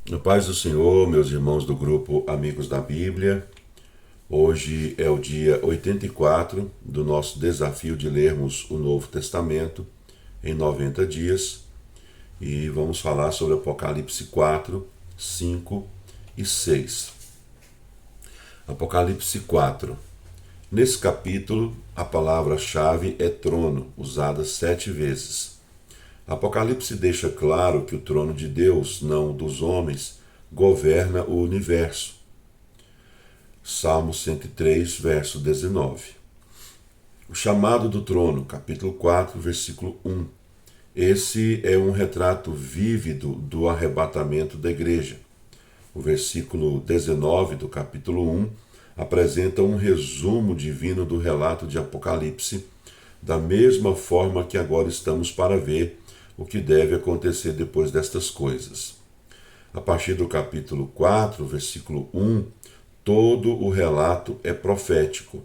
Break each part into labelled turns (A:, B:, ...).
A: Na paz do Senhor, meus irmãos do grupo Amigos da Bíblia, hoje é o dia 84 do nosso desafio de lermos o Novo Testamento em 90 dias e vamos falar sobre Apocalipse 4, 5 e 6. Apocalipse 4. Nesse capítulo, a palavra-chave é trono, usada 7 vezes. Apocalipse deixa claro que o trono de Deus, não dos homens, governa o universo. Salmo 103, verso 19. O chamado do trono, capítulo 4, versículo 1. Esse é um retrato vívido do arrebatamento da igreja. O versículo 19 do capítulo 1 apresenta um resumo divino do relato de Apocalipse, da mesma forma que agora estamos para ver o que deve acontecer depois destas coisas. A partir do capítulo 4, versículo 1, todo o relato é profético.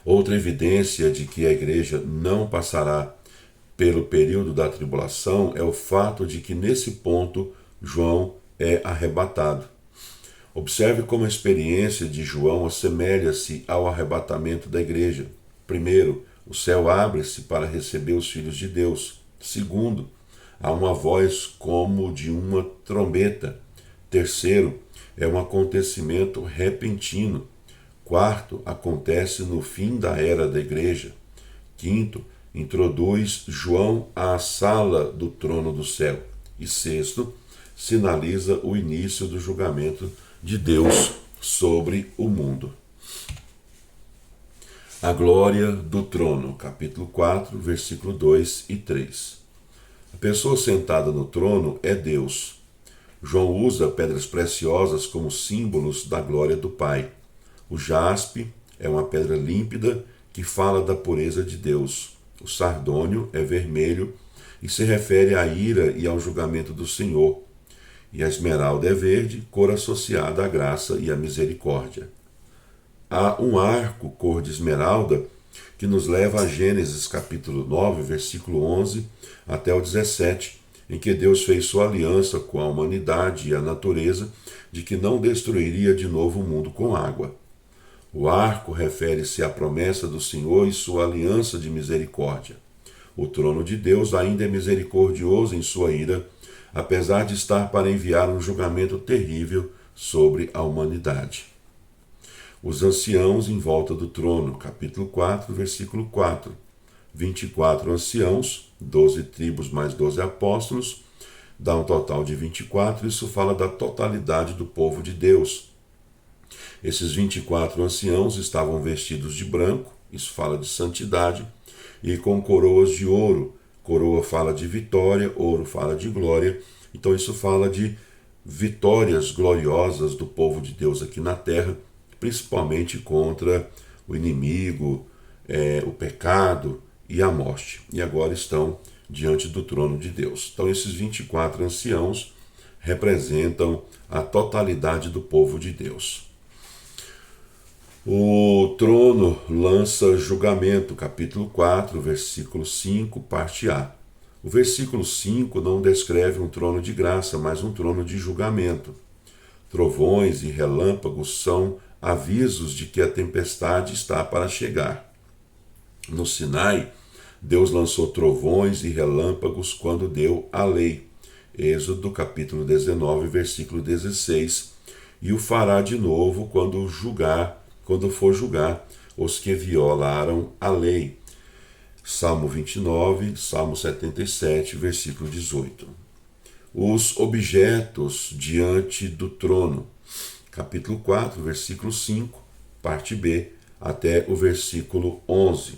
A: Outra evidência de que a igreja não passará pelo período da tribulação é o fato de que nesse ponto João é arrebatado. Observe como a experiência de João assemelha-se ao arrebatamento da igreja. Primeiro, o céu abre-se para receber os filhos de Deus. Segundo, há uma voz como de uma trombeta. Terceiro, é um acontecimento repentino. Quarto, acontece no fim da era da igreja. Quinto, introduz João à sala do trono do céu. E sexto, sinaliza o início do julgamento de Deus sobre o mundo. A glória do trono, capítulo 4, versículo 2 e 3. A pessoa sentada no trono é Deus. João usa pedras preciosas como símbolos da glória do Pai. O jaspe é uma pedra límpida que fala da pureza de Deus. O sardônio é vermelho e se refere à ira e ao julgamento do Senhor. E a esmeralda é verde, cor associada à graça e à misericórdia. Há um arco cor de esmeralda que nos leva a Gênesis capítulo 9, versículo 11 até o 17, em que Deus fez sua aliança com a humanidade e a natureza de que não destruiria de novo o mundo com água. O arco refere-se à promessa do Senhor e sua aliança de misericórdia. O trono de Deus ainda é misericordioso em sua ira, apesar de estar para enviar um julgamento terrível sobre a humanidade. Os anciãos em volta do trono, capítulo 4, versículo 4. 24 anciãos, 12 tribos mais 12 apóstolos, dá um total de 24, isso fala da totalidade do povo de Deus. Esses 24 anciãos estavam vestidos de branco, isso fala de santidade, e com coroas de ouro. Coroa fala de vitória, ouro fala de glória, então isso fala de vitórias gloriosas do povo de Deus aqui na terra, principalmente contra o inimigo, o pecado e a morte. E agora estão diante do trono de Deus. Então esses 24 anciãos representam a totalidade do povo de Deus. O trono lança julgamento, capítulo 4, versículo 5, parte A. O versículo 5 não descreve um trono de graça, mas um trono de julgamento. Trovões e relâmpagos são avisos de que a tempestade está para chegar. No Sinai, Deus lançou trovões e relâmpagos quando deu a lei. Êxodo capítulo 19, versículo 16. E o fará de novo quando for julgar os que violaram a lei. Salmo 29, Salmo 77, versículo 18. Os objetos diante do trono. Capítulo 4, versículo 5, parte B, até o versículo 11.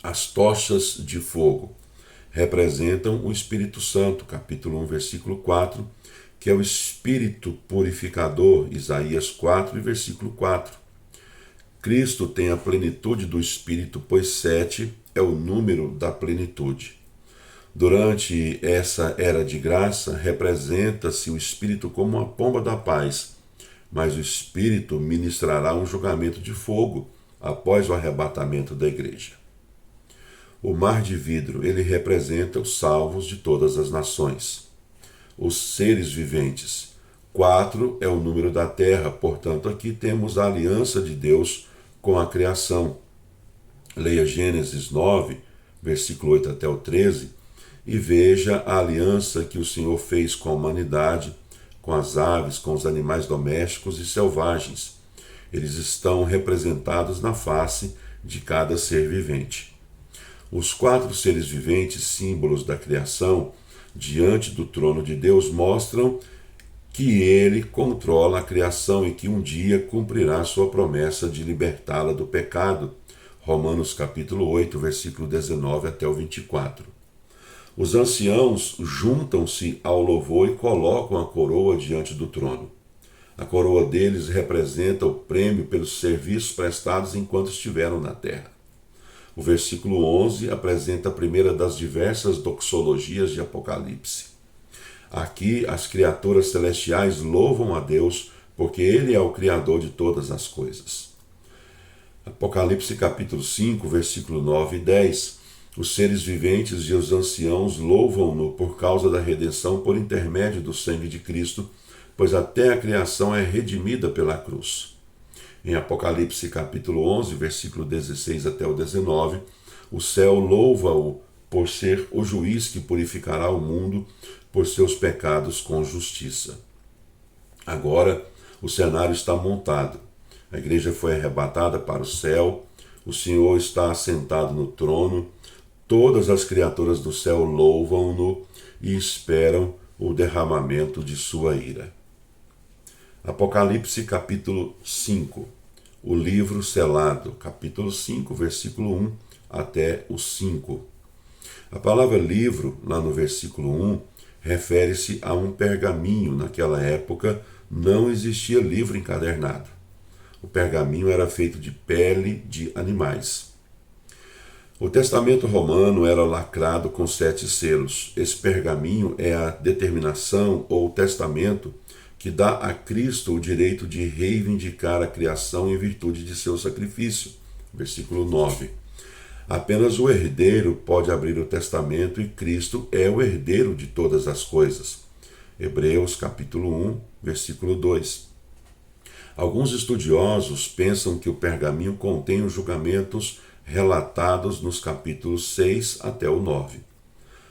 A: As tochas de fogo representam o Espírito Santo, capítulo 1, versículo 4, que é o Espírito purificador, Isaías 4 e versículo 4. Cristo tem a plenitude do Espírito, pois 7 é o número da plenitude. Durante essa era de graça, representa-se o Espírito como uma pomba da paz, mas o Espírito ministrará um julgamento de fogo após o arrebatamento da igreja. O mar de vidro, ele representa os salvos de todas as nações. os seres viventes. 4 é o número da terra, portanto, aqui temos a aliança de Deus com a criação. Leia Gênesis 9, versículo 8 até o 13, e veja a aliança que o Senhor fez com a humanidade, com as aves, com os animais domésticos e selvagens. Eles estão representados na face de cada ser vivente. Os 4 seres viventes, símbolos da criação, diante do trono de Deus, mostram que ele controla a criação e que um dia cumprirá sua promessa de libertá-la do pecado. Romanos capítulo 8, versículo 19 até o 24. Os anciãos juntam-se ao louvor e colocam a coroa diante do trono. A coroa deles representa o prêmio pelos serviços prestados enquanto estiveram na terra. O versículo 11 apresenta a primeira das diversas doxologias de Apocalipse. Aqui as criaturas celestiais louvam a Deus, porque Ele é o Criador de todas as coisas. Apocalipse capítulo 5, versículo 9 e 10. Os seres viventes e os anciãos louvam-no por causa da redenção por intermédio do sangue de Cristo, pois até a criação é redimida pela cruz. Em Apocalipse capítulo 11, versículo 16 até o 19, o céu louva-o por ser o juiz que purificará o mundo por seus pecados com justiça. Agora, o cenário está montado. A igreja foi arrebatada para o céu, o Senhor está assentado no trono, todas as criaturas do céu louvam-no e esperam o derramamento de sua ira. Apocalipse capítulo 5, o livro selado, capítulo 5, versículo 1 até o 5. A palavra livro, lá no versículo 1, refere-se a um pergaminho. Naquela época não existia livro encadernado. O pergaminho era feito de pele de animais. O testamento romano era lacrado com 7 selos. Esse pergaminho é a determinação ou testamento que dá a Cristo o direito de reivindicar a criação em virtude de seu sacrifício. Versículo 9. Apenas o herdeiro pode abrir o testamento e Cristo é o herdeiro de todas as coisas. Hebreus capítulo 1, versículo 2. Alguns estudiosos pensam que o pergaminho contém os julgamentos relatados nos capítulos 6 até o 9.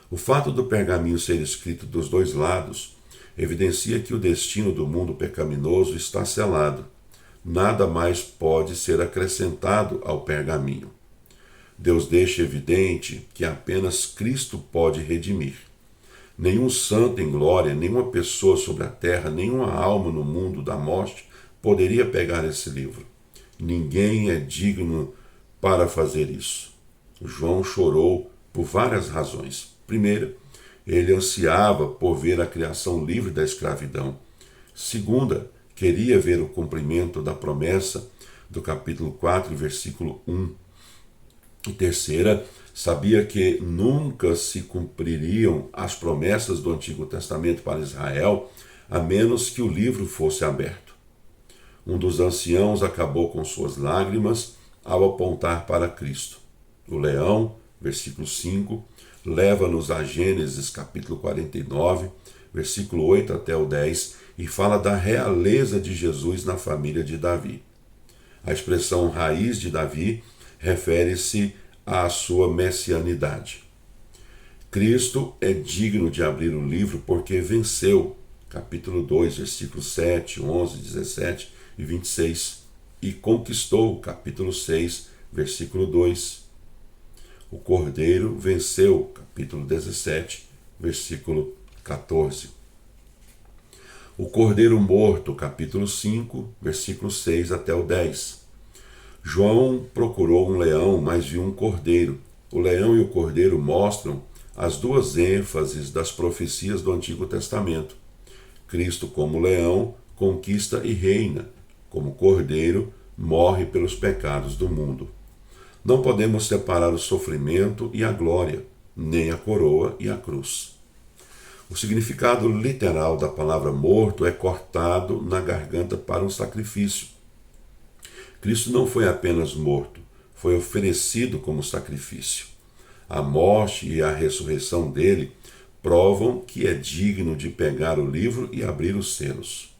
A: O fato do pergaminho ser escrito dos dois lados evidencia que o destino do mundo pecaminoso está selado. Nada mais pode ser acrescentado ao pergaminho. Deus deixa evidente que apenas Cristo pode redimir. Nenhum santo em glória, nenhuma pessoa sobre a terra, nenhuma alma no mundo da morte poderia pegar esse livro. Ninguém é digno para fazer isso. João chorou por várias razões. Primeira, ele ansiava por ver a criação livre da escravidão. Segunda, queria ver o cumprimento da promessa do capítulo 4, versículo 1. E terceira, sabia que nunca se cumpririam as promessas do Antigo Testamento para Israel, a menos que o livro fosse aberto. Um dos anciãos acabou com suas lágrimas ao apontar para Cristo. O leão, versículo 5, leva-nos a Gênesis capítulo 49, versículo 8 até o 10, e fala da realeza de Jesus na família de Davi. A expressão raiz de Davi refere-se à sua messianidade. Cristo é digno de abrir o livro porque venceu, capítulo 2, versículos 7, 11, 17 e 26, e conquistou, capítulo 6, versículo 2. O Cordeiro venceu, capítulo 17, versículo 14. O Cordeiro morto, capítulo 5, versículo 6 até o 10. João procurou um leão, mas viu um cordeiro. O leão e o cordeiro mostram as duas ênfases das profecias do Antigo Testamento. Cristo, como leão, conquista e reina. Como cordeiro, morre pelos pecados do mundo. Não podemos separar o sofrimento e a glória, nem a coroa e a cruz. O significado literal da palavra morto é cortado na garganta para um sacrifício. Cristo não foi apenas morto, foi oferecido como sacrifício. A morte e a ressurreição dele provam que é digno de pegar o livro e abrir os selos.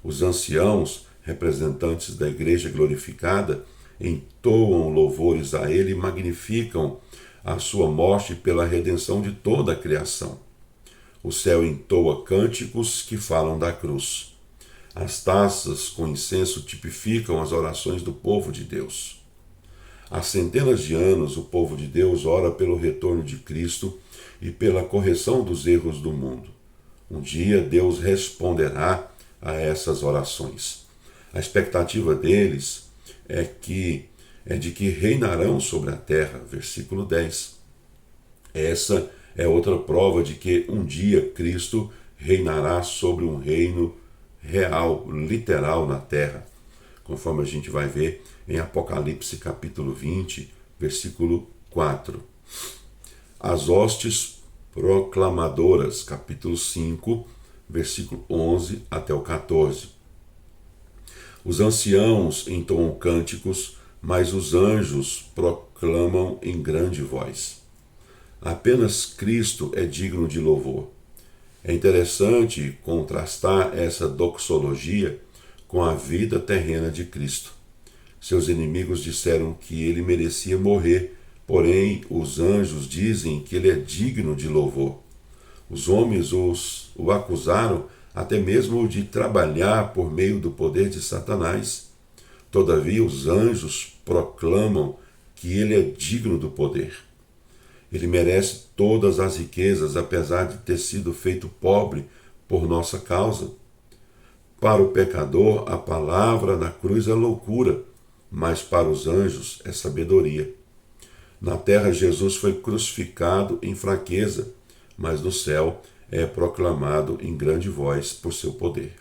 A: Os anciãos, representantes da igreja glorificada, entoam louvores a ele e magnificam a sua morte pela redenção de toda a criação. O céu entoa cânticos que falam da cruz. As taças com incenso tipificam as orações do povo de Deus. Há centenas de anos, o povo de Deus ora pelo retorno de Cristo e pela correção dos erros do mundo. Um dia Deus responderá a essas orações. A expectativa deles é de que reinarão sobre a terra. Versículo 10. Essa é outra prova de que um dia Cristo reinará sobre um reino real, literal na terra, conforme a gente vai ver em Apocalipse capítulo 20, versículo 4. As hostes proclamadoras, capítulo 5, versículo 11 até o 14. Os anciãos entoam cânticos, mas os anjos proclamam em grande voz. Apenas Cristo é digno de louvor. É interessante contrastar essa doxologia com a vida terrena de Cristo. Seus inimigos disseram que ele merecia morrer, porém os anjos dizem que ele é digno de louvor. Os homens o acusaram até mesmo de trabalhar por meio do poder de Satanás. Todavia os anjos proclamam que ele é digno do poder. Ele merece todas as riquezas, apesar de ter sido feito pobre por nossa causa. Para o pecador, a palavra na cruz é loucura, mas para os anjos é sabedoria. Na terra, Jesus foi crucificado em fraqueza, mas no céu é proclamado em grande voz por seu poder.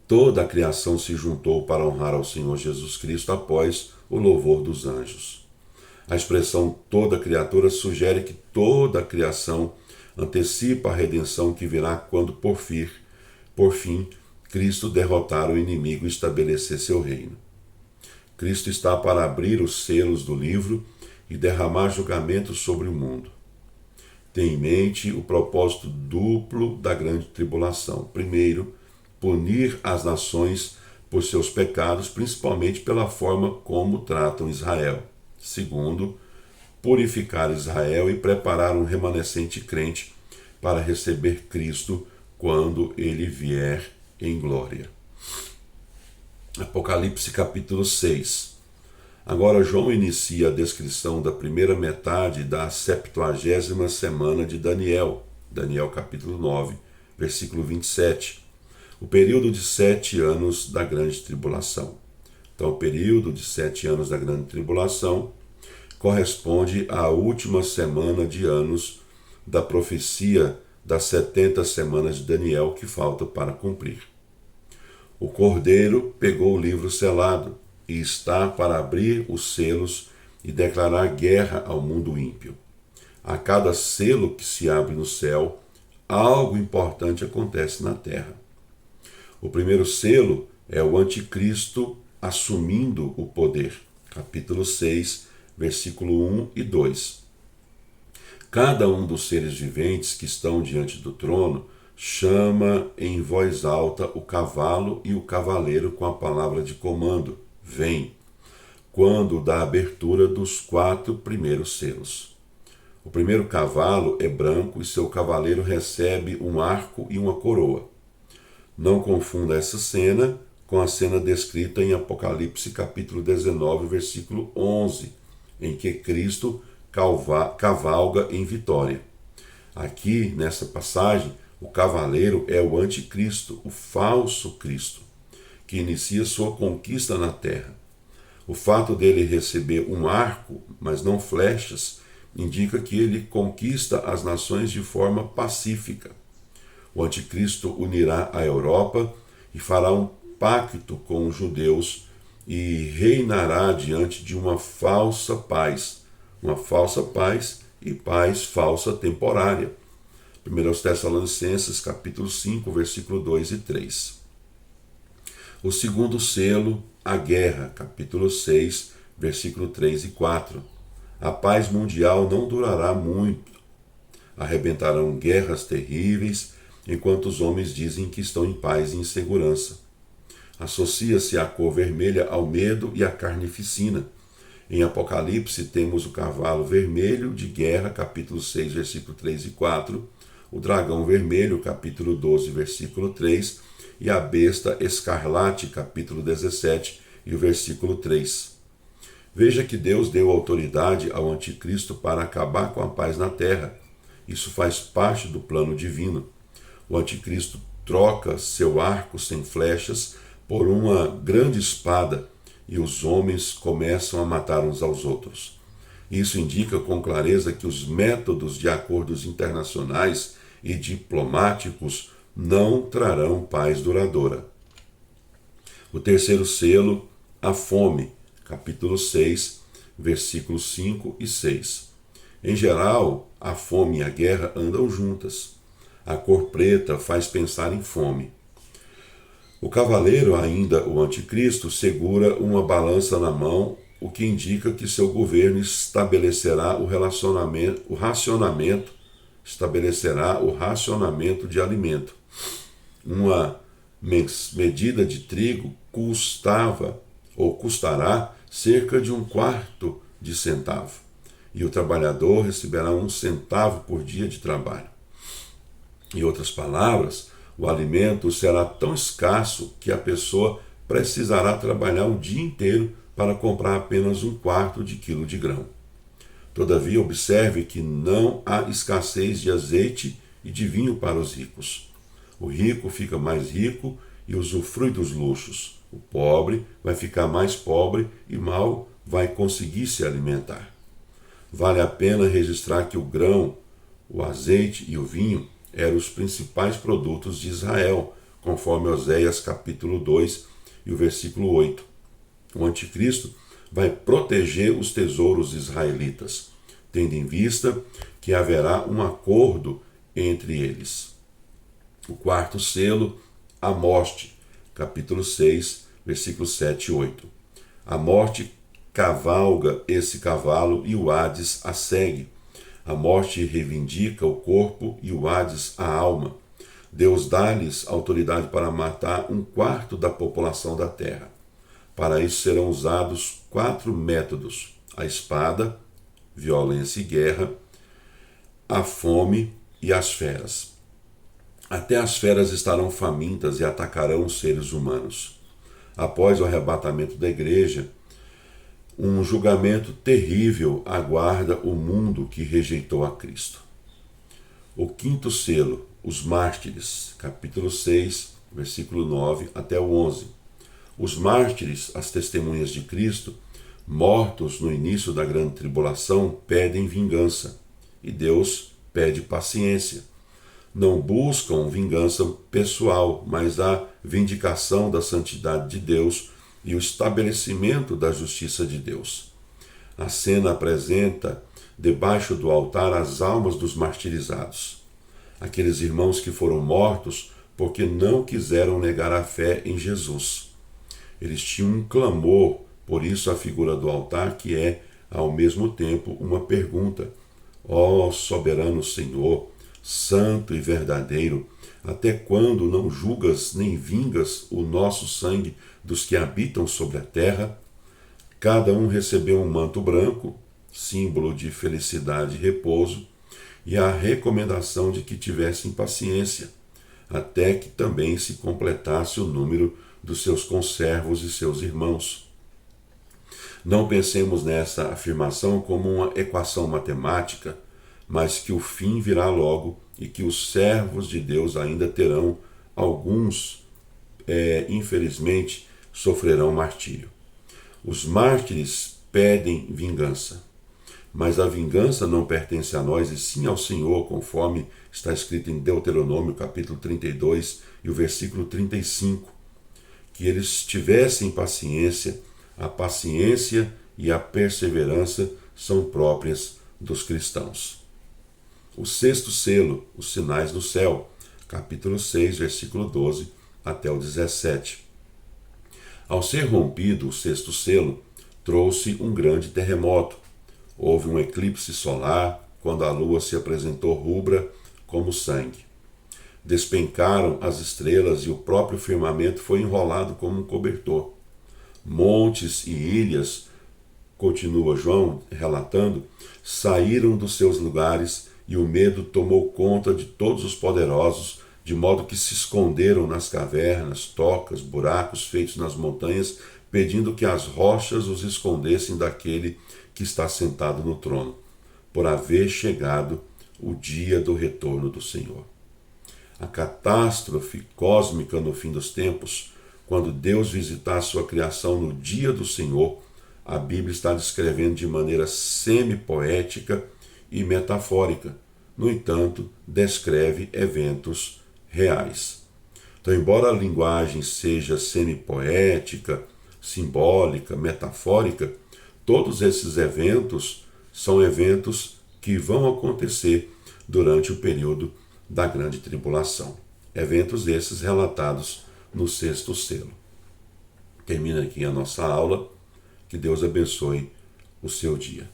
A: Toda a criação se juntou para honrar ao Senhor Jesus Cristo após o louvor dos anjos. A expressão toda criatura sugere que toda a criação antecipa a redenção que virá quando, por fim, Cristo derrotar o inimigo e estabelecer seu reino. Cristo está para abrir os selos do livro e derramar julgamento sobre o mundo. Tem em mente o propósito duplo da grande tribulação. Primeiro, punir as nações por seus pecados, principalmente pela forma como tratam Israel. Segundo, purificar Israel e preparar um remanescente crente para receber Cristo quando ele vier em glória. Apocalipse capítulo 6. Agora João inicia a descrição da primeira metade da 70ª semana de Daniel. Daniel capítulo 9, versículo 27. O período de 7 anos da grande tribulação. Então, o período de 7 anos da grande tribulação corresponde à última semana de anos da profecia das 70 semanas de Daniel que falta para cumprir. O Cordeiro pegou o livro selado e está para abrir os selos e declarar guerra ao mundo ímpio. A cada selo que se abre no céu, algo importante acontece na terra. O primeiro selo é o anticristo assumindo o poder. Capítulo 6, versículo 1 e 2. Cada um dos seres viventes que estão diante do trono chama em voz alta o cavalo e o cavaleiro com a palavra de comando, vem, quando da abertura dos 4 primeiros selos. O primeiro cavalo é branco e seu cavaleiro recebe um arco e uma coroa. Não confunda essa cena com a cena descrita em Apocalipse capítulo 19, versículo 11, em que Cristo cavalga em vitória. Aqui, nessa passagem, o cavaleiro é o anticristo, o falso Cristo, que inicia sua conquista na terra. O fato dele receber um arco, mas não flechas, indica que ele conquista as nações de forma pacífica. O anticristo unirá a Europa e fará um pacto com os judeus e reinará diante de uma falsa paz e paz falsa temporária. 1 Tessalonicenses capítulo 5, versículo 2 e 3. O segundo selo, a guerra, capítulo 6, versículo 3 e 4. A paz mundial não durará muito. arrebentarão guerras terríveis, enquanto os homens dizem que estão em paz e em segurança. Associa-se a cor vermelha ao medo e à carnificina. Em Apocalipse temos o cavalo vermelho de guerra, capítulo 6, versículo 3 e 4, o dragão vermelho, capítulo 12, versículo 3, e a besta escarlate, capítulo 17, e o versículo 3. Veja que Deus deu autoridade ao anticristo para acabar com a paz na terra. Isso faz parte do plano divino. O anticristo troca seu arco sem flechas por uma grande espada e os homens começam a matar uns aos outros. Isso indica com clareza que os métodos de acordos internacionais e diplomáticos não trarão paz duradoura. O terceiro selo, a fome, capítulo 6, versículos 5 e 6. Em geral, a fome e a guerra andam juntas. A cor preta faz pensar em fome. O cavaleiro, ainda o anticristo, segura uma balança na mão, o que indica que seu governo estabelecerá o racionamento de alimento. Uma medida de trigo custará cerca de 1/4 de centavo, e o trabalhador receberá 1 centavo por dia de trabalho. Em outras palavras, o alimento será tão escasso que a pessoa precisará trabalhar o dia inteiro para comprar apenas 1/4 de quilo de grão. Todavia, observe que não há escassez de azeite e de vinho para os ricos. O rico fica mais rico e usufrui dos luxos. O pobre vai ficar mais pobre e mal vai conseguir se alimentar. Vale a pena registrar que o grão, o azeite e o vinho eram os principais produtos de Israel, conforme Oséias capítulo 2 e o versículo 8. O anticristo vai proteger os tesouros israelitas, tendo em vista que haverá um acordo entre eles. O quarto selo, a morte, capítulo 6, versículos 7 e 8. A morte cavalga esse cavalo e o Hades a segue. A morte reivindica o corpo e o Hades a alma. Deus dá-lhes autoridade para matar 1/4 da população da terra. Para isso serão usados 4 métodos: a espada, violência e guerra, a fome e as feras. Até as feras estarão famintas e atacarão os seres humanos. Após o arrebatamento da igreja, um julgamento terrível aguarda o mundo que rejeitou a Cristo. O quinto selo, os mártires, capítulo 6, versículo 9 até o 11. Os mártires, as testemunhas de Cristo, mortos no início da grande tribulação, pedem vingança, e Deus pede paciência. Não buscam vingança pessoal, mas a vindicação da santidade de Deus e o estabelecimento da justiça de Deus. A cena apresenta, debaixo do altar, as almas dos martirizados, aqueles irmãos que foram mortos porque não quiseram negar a fé em Jesus. Eles tinham um clamor, por isso a figura do altar, que é, ao mesmo tempo, uma pergunta: ó soberano Senhor, santo e verdadeiro, até quando não julgas nem vingas o nosso sangue dos que habitam sobre a terra? Cada um recebeu um manto branco, símbolo de felicidade e repouso, e a recomendação de que tivessem paciência, até que também se completasse o número dos seus conservos e seus irmãos. Não pensemos nessa afirmação como uma equação matemática, mas que o fim virá logo e que os servos de Deus ainda terão, alguns, infelizmente, sofrerão martírio. Os mártires pedem vingança, mas a vingança não pertence a nós e sim ao Senhor, conforme está escrito em Deuteronômio, capítulo 32 e o versículo 35, que eles tivessem paciência. A paciência e a perseverança são próprias dos cristãos. O sexto selo, os sinais do céu, capítulo 6, versículo 12 até o 17. Ao ser rompido o sexto selo, trouxe um grande terremoto. Houve um eclipse solar, quando a lua se apresentou rubra como sangue. Despencaram as estrelas e o próprio firmamento foi enrolado como um cobertor. Montes e ilhas, continua João relatando, saíram dos seus lugares e o medo tomou conta de todos os poderosos, de modo que se esconderam nas cavernas, tocas, buracos feitos nas montanhas, pedindo que as rochas os escondessem daquele que está sentado no trono, por haver chegado o dia do retorno do Senhor. A catástrofe cósmica no fim dos tempos, quando Deus visitar sua criação no dia do Senhor, a Bíblia está descrevendo de maneira semi-poética e metafórica. No entanto, descreve eventos reais. Então, embora a linguagem seja semi-poética, simbólica, metafórica, todos esses eventos são eventos que vão acontecer durante o período da grande tribulação. Eventos esses relatados no sexto selo. Termina aqui a nossa aula. Que Deus abençoe o seu dia.